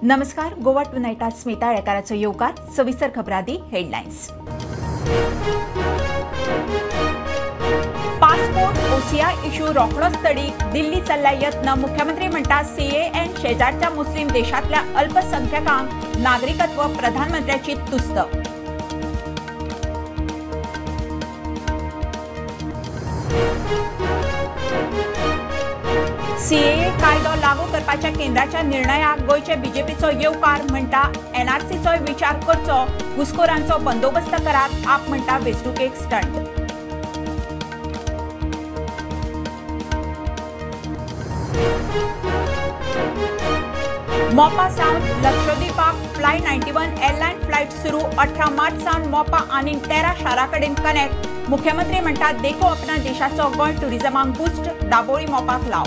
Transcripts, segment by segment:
नमस्कार. गोवा टुनाइटात स्मिता येळकाराचो येवकार. सविस्तर खबरादी हेडलाइन्स. पासपोर्ट ओसीआय इश्यू रोखडोच तडीक दिल्ली चल्ल्या यत्न. मुख्यमंत्री म्हणटा सीएएन शेजारच्या मुस्लिम देशांतल्या अल्पसंख्याकांक नागरिकत्व प्रधानमंत्र्याची तुस्त. सीएए कायदो लागू करपाच्या केंद्राच्या निर्णयाक गोयचे बीजेपीचो येवकार. म्हणटा एनआरसीचो विचार करचो. घुसखोरांचो बंदोबस्त करात. आप म्हणटा वेंचणूक एक स्टंट. मोपा सावन लक्षद्वीपाक फ्लाय 91 एअरलायन फ्लायट सुरू. 18 मार्च सावन मोपा आनी 13 शारां कडेन कनेक्ट. मुख्यमंत्री म्हणटा देखो अपना देशाचो गोंय टुरिझमाक बूस्ट. दाबोळी मोपाक लाव.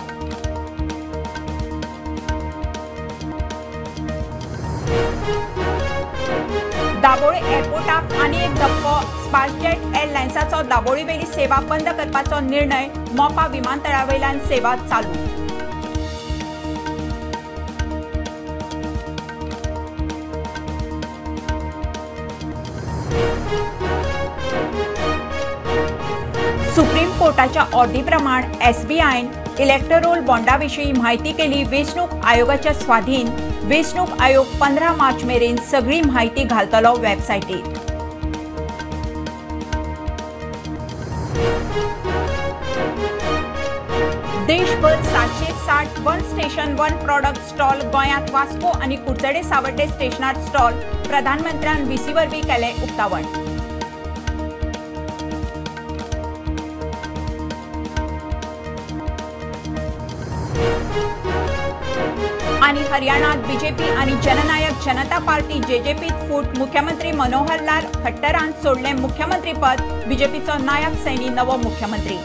दाबोळी एअरपोर्टाक आनी एक धक्को. स्पाइसजेट एअरलायन्साचो दाबोळी वेली सेवा बंद करपाचो निर्णय. मोपा विमानतळावयल्यान सेवा चालू. सुप्रीम कोर्टाच्या ऑर्डरी प्रमाण एसबीआयन इलेक्टोरल बॉन्डाविशीं म्हायती केली. वेंचणूक आयोगाच्या स्वाधीन. वेंचणूक आयोग 15 मार्च मेरेन सगळी म्हायती घालतलो वेबसायटीर. देशभर 760 one station one product stall. गोंयांत वास्को आनी कुडचडे सावर्डे स्टेशनार स्टॉल. प्रधानमंत्र्यान व्हीसी वरवीं केले उक्तावण. आणि हरियाणात बीजेपी आणि जननायक जनता पार्टी जेजेपीत फूट. मुख्यमंत्री मनोहर लाल खट्टरान सोडले मुख्यमंत्री पद. बीजेपीचो नायब सैनी नवो मुख्यमंत्री.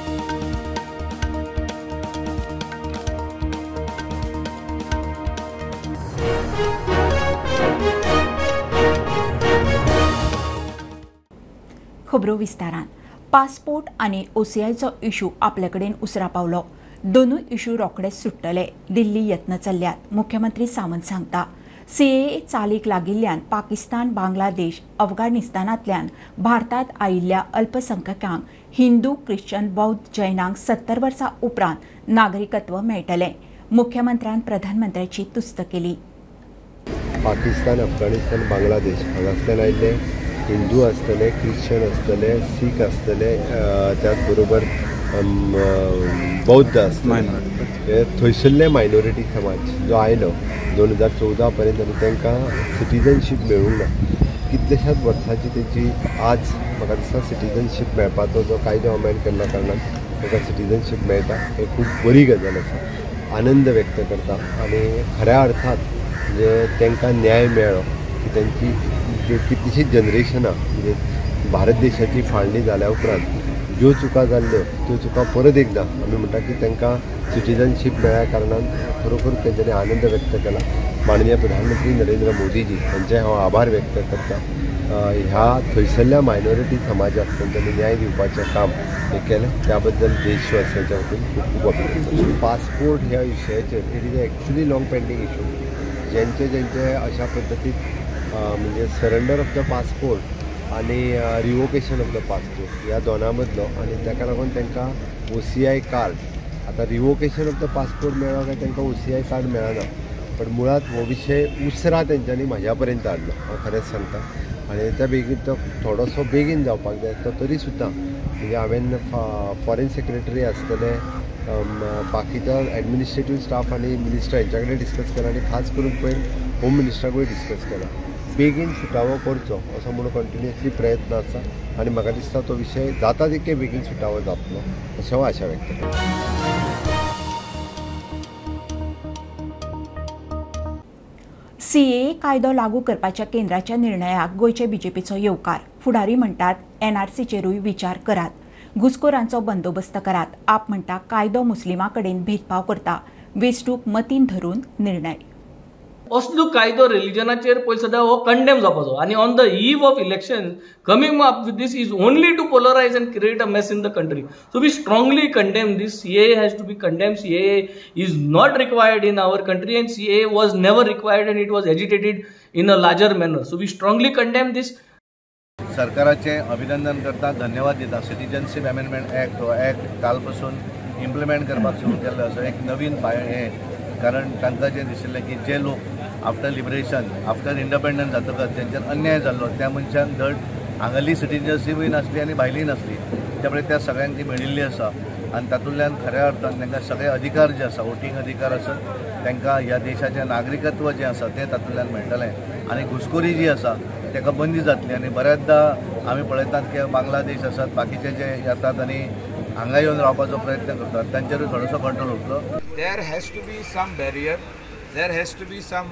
खबरो विस्तारान. पासपोर्ट आणि ओसीआयचो इश्यू आपल्याकडेन उसरा पावलो. दोनूय इश्यू रोखडेच सुट्टले. दिल्ली यत्न चल्ल्यात. मुख्यमंत्री सावंत सांगता सीएए चालीक लागिल्ल्यान पाकिस्तान, बांगलादेश, अफगाणिस्तानांतल्यान भारतात आयिल्ल्या अल्पसंख्याकांक हिंदू, ख्रिश्चन, बौद्ध, जैनांक 70 वर्सां उपरांत नागरिकत्व मेळटलें. मुख्यमंत्र्यान प्रधानमंत्र्याची तुस्त केली. पाकिस्तान, अफगाणिस्तान, बांगलादेश हांगासल्यान आयिल्ले हिंदू आसतले, ख्रिश्चन आसतले, सीख आसतले, त्याच बरोबर बौद्ध आसतले. थंयसरले मायनॉरिटी समाज जो आयलो 2014 पर्यंत आनी तांकां सिटीजनशीप मेळूंक ना. कितलेशाच वर्सांची तेंची आज म्हाका दिसता सिटीजनशीप मेळपाचो जो कायदो अमेंड केल्ल्या कारणान तांकां सिटीजनशीप मेळटा. हे खूब बरी गजाल आसा. आनंद व्यक्त करता आनी खऱ्या अर्थात जे तांकां न्याय मेळ्ळो की तेंची कितलीशींच जनरेशनां म्हणजे भारत देशाची फाळणी जाल्या उपरांत ज्यो चुका जाल्ल्यो त्यो चुका परत एकदा आमी म्हणटा की तांकां सिटीजनशीप मेळ्ळ्या कारणान खरोखर तेंच्यांनी आनंद व्यक्त केला. माननीय प्रधानमंत्री नरेंद्र मोदीजी हांचे हांव आभार व्यक्त करता. ह्या थंयसरल्या मायनॉरिटी समाजाक तेंच्यांनी न्याय दिवपाचें काम हे केलें. त्या बद्दल देशवासियांच्या वतीन खूब खूब अभिनंदन. पासपोर्ट ह्या विशयाचेर it is actually long pending issue. ज्यांचे अशा पद्दतीन म्हणजे सरेंडर ऑफ द पासपोर्ट आनी रिवोकेशन ऑफ द पासपोर्ट ह्या दोनां मदलो आनी ताका लागून तांकां ओसीआय कार्ड. आतां रिवोकेशन ऑफ द पासपोर्ट मेळ्ळो काय तांकां ओसीआय कार्ड मेळना. पण मुळात हो विशय उसरा तेंच्यांनी म्हाज्या पर्यंत हाडलो हांव खरेंच सांगता. आनी त्या बेगीन तो थोडोसो बेगीन जावपाक जाय तो तरी सुद्दां म्हणजे हांवें फॉरेन सेक्रेटरी आसतले, बाकीचो एडमिनिस्ट्रेटीव स्टाफ आनी मिनिस्टर हेंच्या कडेन डिस्कस केला आनी खास करून पयर होम मिनिस्टराकूय डिस्कस केला. बेगीन सुटावो करचो असो म्हणून कंटिन्युअसली प्रयत्न आसा आनी म्हाका दिसता तो विशय जाता तितके बेगीन सुटावो जातलो अशें हांव आशा व्यक्त करता. सीएए कायदो लागू करपाच्या केंद्राच्या निर्णयाक गोयचे बीजेपीचो येवकार. फुडारी म्हणटात एनआरसीचेरूय विचार करात. घुसखोरांचो बंदोबस्त करात. आप म्हणटा कायदो मुस्लिमां कडेन भेदभाव करता. वेंचणूक मतीन धरून निर्णय. असलो कायदो रिलिजनाचेर पळय सद्या हो कंडेम जावपाचो आनी on the eve of election coming up with this is only to polarise and create a mess in the country. So we strongly condemn this. CAA has to be condemn. CAA is not required in our country and CAA was never required and it was agitated in a larger manner. So we strongly condemn this. सरकाराचे अभिनंदन करता, धन्यवाद दिता. Citizenship amendment act हो act कालपासून implement करपाक सुरू केल्लो आसा. एक नवीन कारण तांकां जें दिशिल्लें की जे लोक आफ्टर लिबरेशन आफ्टर इंडिपेंडन्स जातकच तेंचेर अन्याय जाल्लो त्या मनशान धड हांगाली सिटीजनशिपूय नासली आनी भायली नासली, त्यामुळे त्या सगळ्यांक ती मेळिल्ली आसा आनी तातूंतल्यान खऱ्या अर्थान तांकां सगळे अधिकार जे आसा, वोटींग अधिकार आसत, तांकां ह्या देशाचें नागरिकत्व जें आसा तें तातूंतल्यान मेळटलें आनी घुसखोरी जी आसा ताका बंदी जातली. आनी बऱ्याचदा आमी पळयतात की बांगलादेश आसात, बाकीचे जे येतात आनी हांगा येवन रावपाचो प्रयत्न करतात, तांचेरूय थोडोसो कंट्रोल उरतलो. There has to be some barrier, there has to be some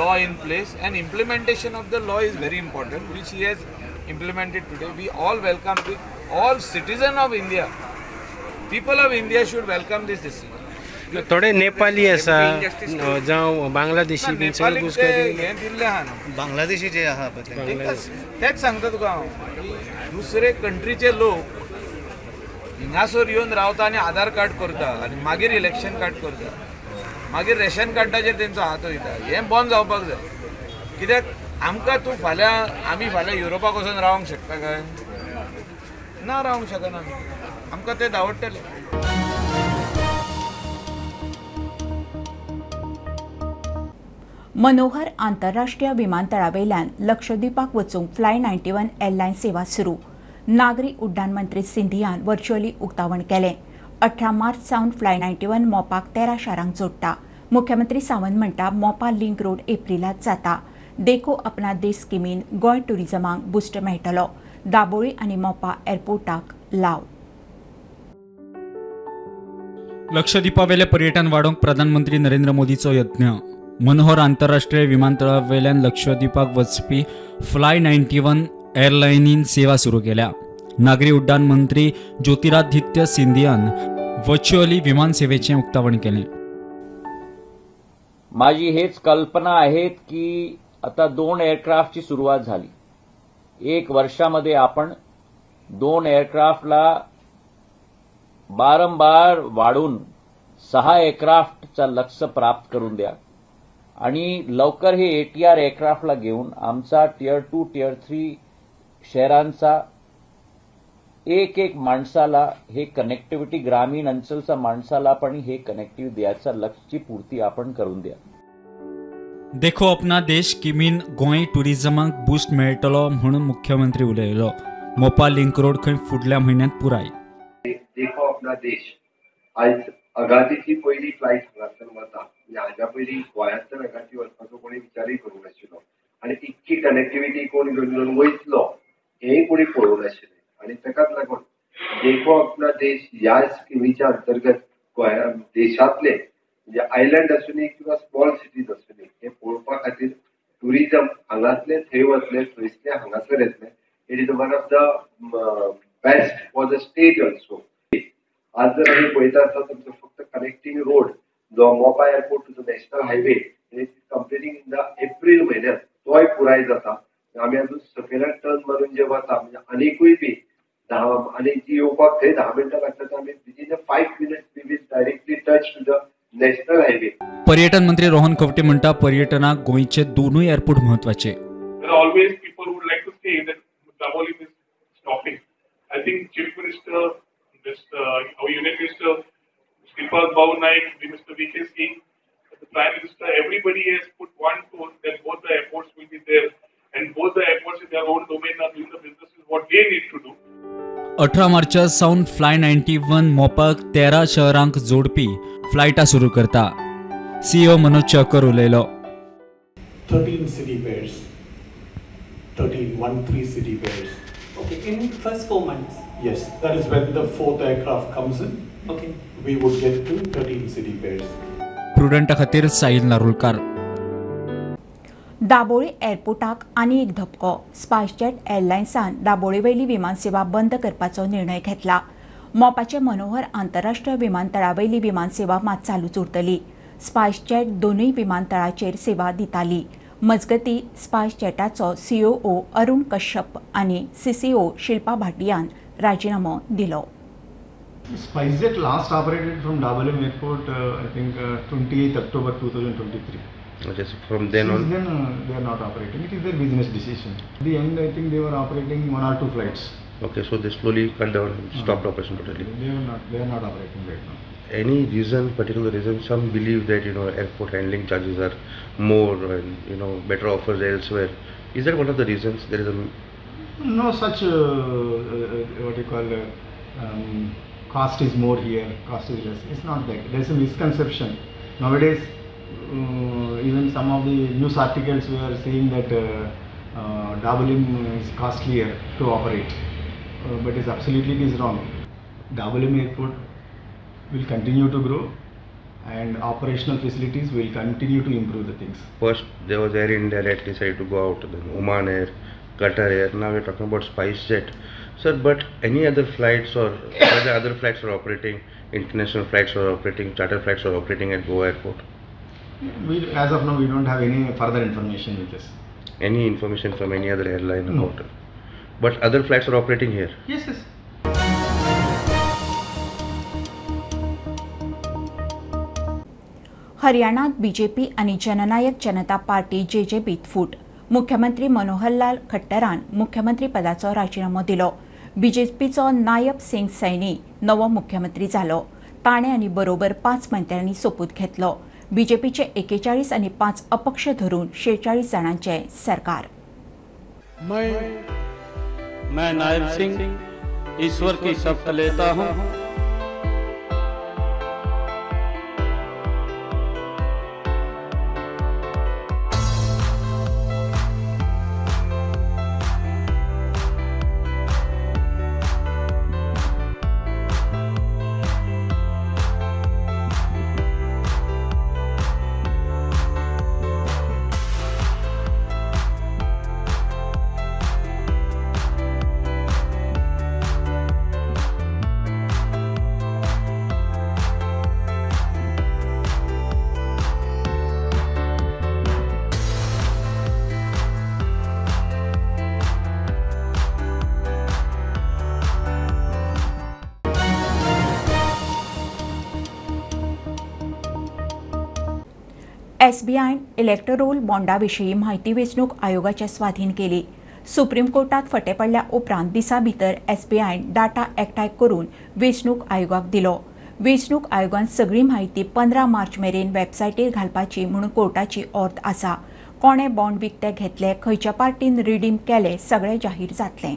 law in place, and implementation of the law is very important, which he has implemented today. We all welcome it. All citizens of India, people of India should welcome this decision. थोडे नेपाली आसा जावं बांगलादेशी बी नेपाली हे दिल्ले आहा न्हू, बांगलादेशी जे आहा तेच सांगता तुका हांव की दुसरे कंट्रीचे लोक हिंगासर येवन रावता आनी आधार कार्ड करता आनी मागीर इलेक्शन कार्ड करता, मागीर रेशन कार्डाचेर तेंचो हात वयता. हें बंद जावपाक जाय. कित्याक आमकां तूं आमी फाल्यां युरोपाक वचून रावंक शकता काय? ना, रावंक शकना. आमकां ते धांवडटले. मनोहर आंतरराष्ट्रीय विमानतळावेल्यान लक्षद्वीपाक वचूंक फ्लाय 91 एअरलायन सेवा सुरू. नागरी उड्डाण मंत्री सिंधियान व्हर्च्युअली उक्तावण केलें. 18 मार्च सावन फ्लाय 91 मोपाक 13 शारांक जोडटा. मुख्यमंत्री सावंत म्हणटा मोपा लिंक रोड एप्रिलांत जाता. देखो अपना देश स्किमीन गोंय टुरिजमाक बुस्ट मेळटलो. दाबोळी आनी मोपा एअरपोर्टाक लाव. लक्षद्वीपावेले पर्यटन वाडोवंक प्रधानमंत्री नरेंद्र मोदीचो यत्न. मनोहर आंतरराष्ट्रीय विमानतळावेल्यान लक्षद्वीपाक वचपी फ्लाय 91 एअरलायनीन सेवा सुरू केल्या. नागरी उड्डाण मंत्री ज्योतिरादित्य सिंधियान व्हर्च्युअली विमान सेवेचें उक्तावण केलें. माझी हेच कल्पना आहेत की आता 2 एअरक्राफ्टची सुरुवात झाली. 1 वर्षामध्ये आपण 2 एअरक्राफ्टला वारंवार वाढून 6 एअरक्राफ्टचा लक्ष्य प्राप्त करून द्या आणि लवकर हे ATR एअरक्राफ्टला घेऊन आमचा टियर 2 टियर 3 शहरांचा एक माणसाला हे कनेक्टिव्हिटी ग्रामीण अंचलचा माणसाला पण हे कनेक्टिव्हिटी द्यायचा लक्ष्याची पूर्ती आपण करून द्या. देखो अपना देश स्किमीन गोंय टुरिजमाक बूस्ट मेळटलो म्हणून मुख्यमंत्री उलयलो. मोपा लिंक रोड खंय फुडल्या म्हयन्यांत पुराय. देखो अपना देश आज अगादीची पहिली फ्लायट हांगासर वता. हाज्या पयलीं गोंयांतल्यान अगादी वचपाचो कोणी विचारय करूंक नाशिल्लो आनी इतकी कनेक्टिव्हिटी कोण घेवन वयतलो हेंय कोणी पळोवंक नाशिल्लें. आनी ताकाच लागून देखो अपना देश ह्या स्किमीच्या अंतर्गत गोंया देशांतले म्हणजे आयलंड आसूनी किंवा स्मॉल सिटीज आसूनी हे पळोवपा खातीर टुरिजम हांगासले थंय वतले, थंयसले हांगासर येतले. It is one of the best for the state also. आज जर आमी पळयता आसत तुमचो फक्त कनेक्टिंग रोड जो Mopa airport to the national highway completing in the April म्हयन्यांत तोय पुराय जाता. आमी अजून सकयल्यान टर्न मारून जे वता म्हणजे आनीकूय बी आनी जी येवपाक थंय 10 मिनटां लागतात आमी within 5 minutes we will directly touch to the national highway. पर्यटन मंत्री रोहन खंवटे म्हणटा पर्यटनाक गोंयचे दोनूय एअरपोर्ट म्हत्वाचे. Always people would like to say that Dabolim is stopping. I think Chief Minister, our Union Minister, Sripad Babu Naik, Mr. V.K. Singh, the Prime Minister, everybody has put one tone that both the airports will be there and both the airports in their own domain are doing the businesses what they need to do. 18 March Sawan fly 91 मोपाक 13 शहरांक जोडपी फ्लायटा सुरू करता. CEO Manoj चकर उलयलो. 13 city pairs. 13 city pairs. Okay, in first 4 months. Yes, that is when the 4th aircraft comes in. Okay. We would get to 13 city pairs. प्रुडंटा खातीर साहिल नारुलकार. दाबोळी एअरपोर्टाक आनी एक धपको. स्पायसजेट एअरलायन्सान दाबोळी वयली विमानसेवा बंद करपाचो निर्णय घेतला. मोपाचे मनोहर आंतरराष्ट्रीय विमानतळावयली विमानसेवा मात चालूच उरतली. स्पायसजेट दोनूय विमानतळाचेर सेवा दिताली. मजगतीं स्पायसजेटाचो COO अरुण कश्यप आनी CCO शिल्पा भाटियान राजीनामो दिलो. SpiceJet last operated from Dabolim Airport, I think 28th October 2023. Okay, so from then on? Since then, they are not operating. It is their business decision. At the end, I think they were operating 1 or 2 flights. Okay, so they slowly cut down, stopped operation totally. They are not operating right now. Any reason, particular reason? Some believe that airport handling charges are more and better offers elsewhere. Is that one of the reasons? There is no such what you call cost is more here, cost is less. It's not that. There is a misconception nowadays. Even some of the news articles were saying that Dabolim is costlier to operate, but it is wrong. Dabolim Airport will continue to grow, and operational facilities will continue to improve the things. First, there was Air India that decided to go out, then Oman Air, Qatar Air. Now we're talking about SpiceJet. Sir, but any other flights or other flights are operating, international flights are operating, charter flights are operating at Goa Airport? As of now, we don't have any further information with this. Any information from any other airline No. about it? But other flights are operating here? Yes. हरियाणात BJP आणि जननायक जनता party JJPत फूट. मुख्यमंत्री मनोहरलाल खट्टरान मुख्यमंत्री पदाचो राजीनामो दिलो. BJPचो नायब सिंग सैनी नवो मुख्यमंत्री जालो. ताणे आनी बरोबर 5 मंत्र्यांनी सोपूत घेतलो. BJPचे 41 आनी 5 अपक्ष धरून 46 जाणांचे सरकार. मैं नायब सिंह ईश्वर की शपथ लेता हूं SBI इलेक्टोरल बॉन्डाविशीं माहिती वेंचणूक आयोगाच्या स्वाधीन केली. सुप्रीम कोर्टात फटे पडल्या उपरांत दिसा भितर SBI डाटा एकठांय करून वेंचणूक आयोगाक दिलो. वेंचणूक आयोगान सगळी माहिती 15 मार्च मेरेन वेबसायटीर घालपाची म्हणून कोर्टाची ऑर्थ आसा. कोणे बॉन्ड विकते घेतले, खंयच्या पार्टीन रिडीम केले, सगळें जाहीर जातलें.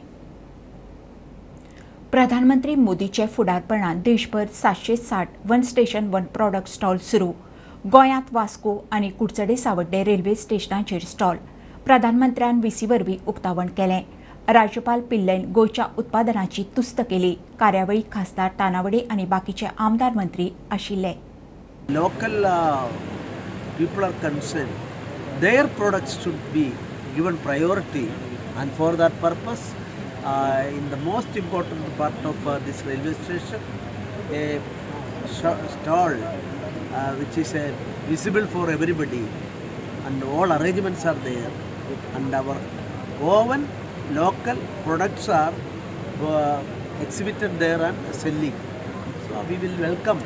प्रधानमंत्री मोदीचे फुडारपणान देशभर 760 one station one product stall सुरू. गोंयांत वास्को आनी कुडचडे सावड्डे रेल्वे स्टेशनाचेर स्टॉल. प्रधानमंत्र्यान VC वरवीं उक्तावण केलें. राज्यपाल पिल्लैन गोंयच्या उत्पादनाची तुस्त केली. कार्यावळीक खासदार तानावडे आनी बाकीचे आमदार मंत्री आशिल्ले. Local people are concerned. Their products should be given priority, and for that purpose, in the most important part of this railway station, a stall which is visible for everybody, and all arrangements are there, and our Goan local products are exhibited there and selling. So we will welcome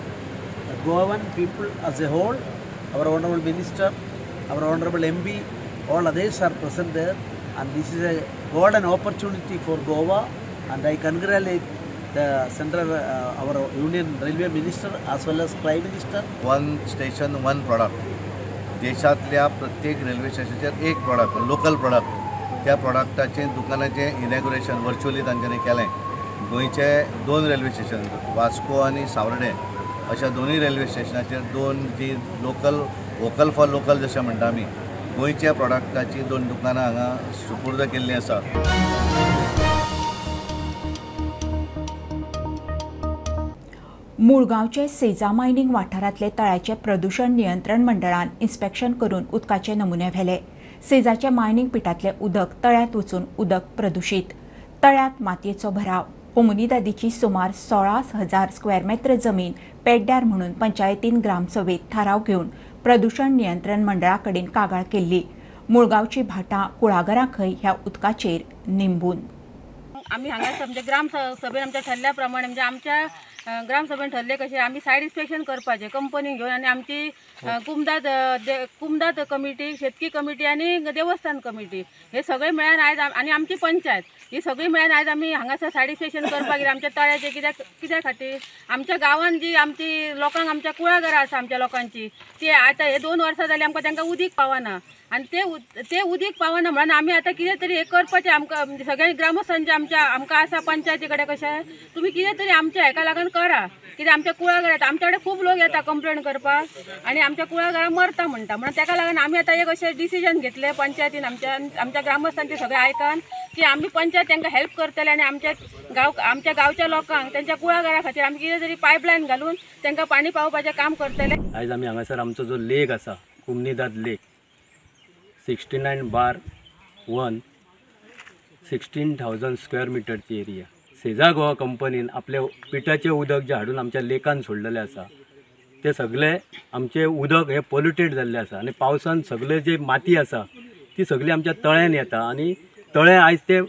the Goan people as a whole. Our honourable minister, our honourable MP, all others are present there, and this is a golden opportunity for Goa, and I congratulate the central our union railway minister as well as prime minister. One station one product. देशातल्या प्रत्येक railway स्टेशनाचेर एक product, local product. त्या प्रॉडक्टाचें दुकानाचें inauguration virtually तांच्यांनी केलें. गोंयचे 2 railway station, Vasco आनी सावर्डे, अशा दोनूय रेल्वे स्टेशनाचेर 2 जी लोकल वोकल फॉर लोकल जशें म्हणटा आमी, गोंयच्या प्रॉडक्टाची 2 दुकानां हांगा सुपूर्द केल्लीं आसा. मुळगांवचे सेजा मायनिंग वाठारांतले तळ्याचे प्रदूषण नियंत्रण मंडळान इन्स्पेक्शन करून उदकाचे नमुने व्हेले. सेजाच्या मायनिंग पिटांतले उदक तळ्यांत वचून उदक प्रदूषित. तळ्यांत मातयेचो भराव. कोमुनिदादीची सुमार 16,000 स्क्वेअर मीटर जमीन पेड्ड्यार म्हणून पंचायतीन ग्रामसभेत थाराव घेवन प्रदूषण नियंत्रण मंडळा कडेन कागाळ केल्ली. मुळगांवची भाटां कुळागरां खंय ह्या उदकाचेर निंबून. आम्ही हांगा म्हणजे ग्राम सभेन आमच्या ठरल्या प्रमाणे म्हणजे आमच्या ग्राम सभेन ठरले कशें आमी सायड इन्स्पेक्शन करपाचें कंपनीक घेवन आनी आमची कुमदाद कमिटी, शेतकी कमिटी आनी देवस्थान कमिटी हे सगळे मेळून आयज आनी आमची पंचायत ही सगळी मेळून आयज आमी हांगासर सायड इन्स्पेक्शन करपाक गेले. आमच्या तळ्याचे कित्या खातीर आमच्या गांवांत जी आमची लोकांक आमच्या कुळागरां आसा आमच्या लोकांची ती आतां हे 2 वर्सां जालीं आमकां तांकां उदीक पावना आनी ते उदीक पावना म्हणून आमी आतां कितें तरी हे करपाचें आमकां सगळ्या ग्रामस्थांचे आमकां आसा पंचायती कडेन कशें तुमी कितें तरी आमच्या हेका लागून करा. कित्याक आमच्या कुळागरां येता आमच्या कडेन खूब लोक येता कंप्लेन करपाक आनी आमच्या कुळागरां मरता म्हणटा म्हणून ताका लागून आमी आतां एक अशें डिसिजन घेतलें पंचायतीन आमच्या ग्रामस्थांचे सगळे आयकन की आमी पंचायत तांकां हेल्प करतले आनी आमच्या गांवच्या लोकांक त्यांच्या कुळागरां खातीर आमी कितें तरी पायपलायन घालून तांकां पाणी पावोवपाचें काम करतले. आयज आमी हांगासर आमचो जो लेक आसा कुमनीदाद लेक 69/1 16,000 स्क्वेअर मिटरची एरिया सेजा गोवा कंपनीन आपले पिठाचें उदक जे हाडून आमच्या लेकान सोडलेलें आसा ते सगळे आमचे उदक हे पोल्युटेड जाल्लें आसा आनी पावसान सगळे जे माती आसा ती सगळी आमच्या तळ्यान येता आनी तळे आयज ते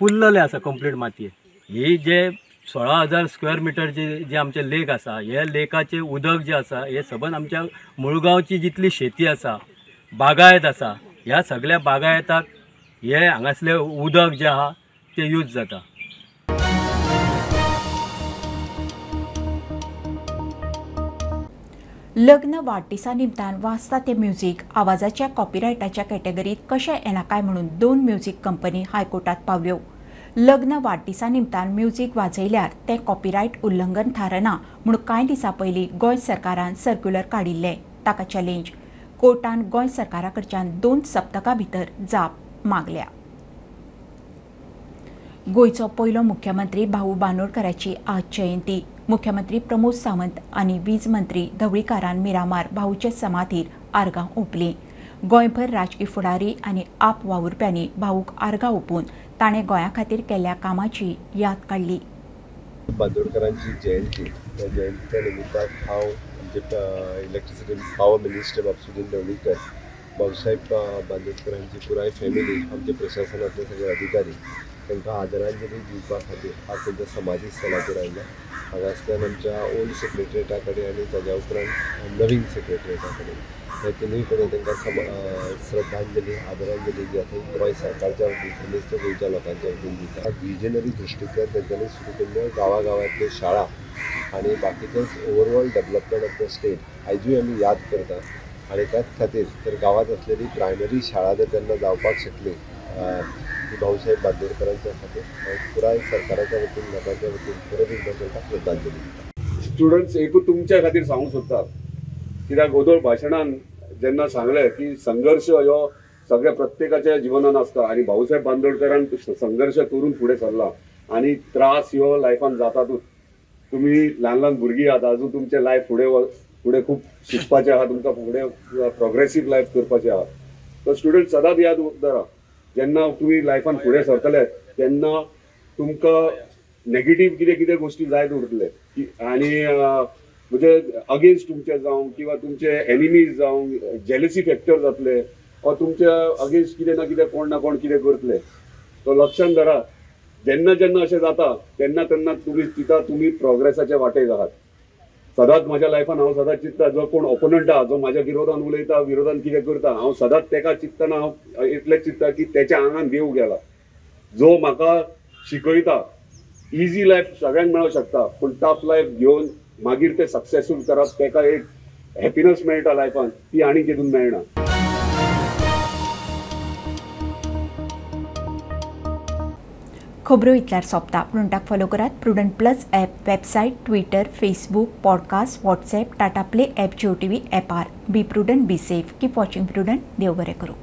पुल्लले आसा कंप्लीट मातयेन. ही जे 16,000 स्क्वेअर मिटर जे आमचे लेक आसा हे लेकाचे उदक जे आसा हे सबंद आमच्या मुळगांवची जितली शेती आसा बागायत आसा ह्या सगळ्या बागायताक हे हांगासले उदक जे आहा ते यूज जाता. लग्न वाडदिसा निमतान वाजता ते म्युझिक आवाजाच्या कॉपीरायटाच्या कॅटेगरीत कशें येना काय म्हणून 2 म्युझिक कंपनी हायकोर्टात पावल्यो. लग्न वाडदिसा निमतान म्युझिक वाजयल्यार तें कॉपीरायट उल्लंघन थारना म्हूण कांय दिसां पयलीं गोंय सरकारान सर्क्युलर काडिल्लें. ताका चॅलेंज कोर्टान गोंय सरकारा कडच्यान 2 सप्तकां भितर जाप मागल्या. गोंयचो पयलो मुख्यमंत्री भाऊ बांदोडकराची आज जयंती. मुख्यमंत्री प्रमोद सावंत आनी वीज मंत्री धवळीकारान मिरामार भाऊचे समाधीर आर्गां ओंपलीं. गोंयभर राजकी फुडारी आनी आप वावुरप्यांनी भाऊक आर्गां ओंपून ताणें गोंया खातीर केल्ल्या कामाची याद काडली. बांदोडकरांची जयंती त्या जयंतीच्या निमित्तान हांव आमचे electricity power minister Babusudin Dhavalikar, Bhausaheb बांदोडकरांची पुराय फॅमिली, आमचे प्रशासनातले सगळे अधिकारी तांकां आदरांजली दिवपा खातीर आज तांच्या समाधी स्थळाचेर आयल्या. हांगासल्यान आमच्या ओल्ड सेक्रेटरिएटा कडेन आनी ताज्या उपरांत नवीन सेक्रेटरिएटा कडेन हे तिनूय कडेन तांकां श्रद्धांजली आदरांजली जी आसा गोंय सरकारच्या वतीन समेस्त गोंयच्या लोकांच्या वतीन दिता. विजनरी दृश्टींतल्यान तेंच्यांनी सुरू केल्ल्यो गांवागांवांतल्यो शाळा आनी बाकीचेच overall development of the state आयजूय आमी याद करता. आनी त्याच खातीर तर गांवांत आसलेली प्रायमरी शाळा जर तेन्ना जावपाक शकली ती भाऊसाहेब बांदोडकरांच्या खातीर पुराय सरकाराच्या वतीन लोकांच्या वतीन परत एकदां तांकां श्रद्धांजली दिता. स्टुडंट्स एकूच तुमच्या खातीर सांगूंक सोदता कित्याक गोदोळ भाशणान जेन्ना सांगलें की संघर्श ह्यो सगळ्या प्रत्येकाच्या जिवनान आसता आनी भाऊसाहेब बांदोडकरान संघर्श करून फुडें सरला आनी त्रास ह्यो लायफान जातातूच. तुमी ल्हान ल्हान भुरगीं आहात अजून तुमचें लायफ फुडें खूब शिकपाचें आहा, तुमकां फुडें प्रोग्रेसीव लायफ करपाचें आहा. तर स्टुडंट सदांच याद दवरा जेन्ना तुमी लायफान फुडें सरतले तेन्ना तुमकां नेगेटीव कितें गोश्टी जायत उरतले आनी म्हणजे अगेन्स्ट तुमचे जावं किंवा तुमचे एनिमीज जावं जेलसी फॅक्टर जातले वा तुमच्या अगेन्स्ट कितें ना कितें कोण ना कोण कितें करतले. तो लक्षांत धरा जेन्ना जेन्ना अशें जाता तेन्ना तेन्ना तुमी चिंता तुमी प्रोग्रेसाच्या वाटेक आहात. सदांच म्हाज्या लायफान हांव सदांच चिंतता जो कोण ओपोनंट आहा जो म्हाज्या विरोधान उलयता विरोधान कितें करता हांव सदांच तेका चिंततना हांव इतलेंच चिंतता की तेच्या आंगान देव गेला जो म्हाका शिकयता. इजी लायफ सगळ्यांक मेळूंक शकता पूण टफ लायफ घेवन मागीर ते सक्सेसफूल करप तेका एक हॅपिनस मेळटा लायफान ती आनी कितून मेळना. खबरो इतल्यार सोंपता. प्रुडंटाक फॉलो करात. Prudent plus app website Twitter Facebook podcast WhatsApp Tata Play app Jio TV ॲपार. Be Prudent be safe keep watching Prudent. देव बरें करूं.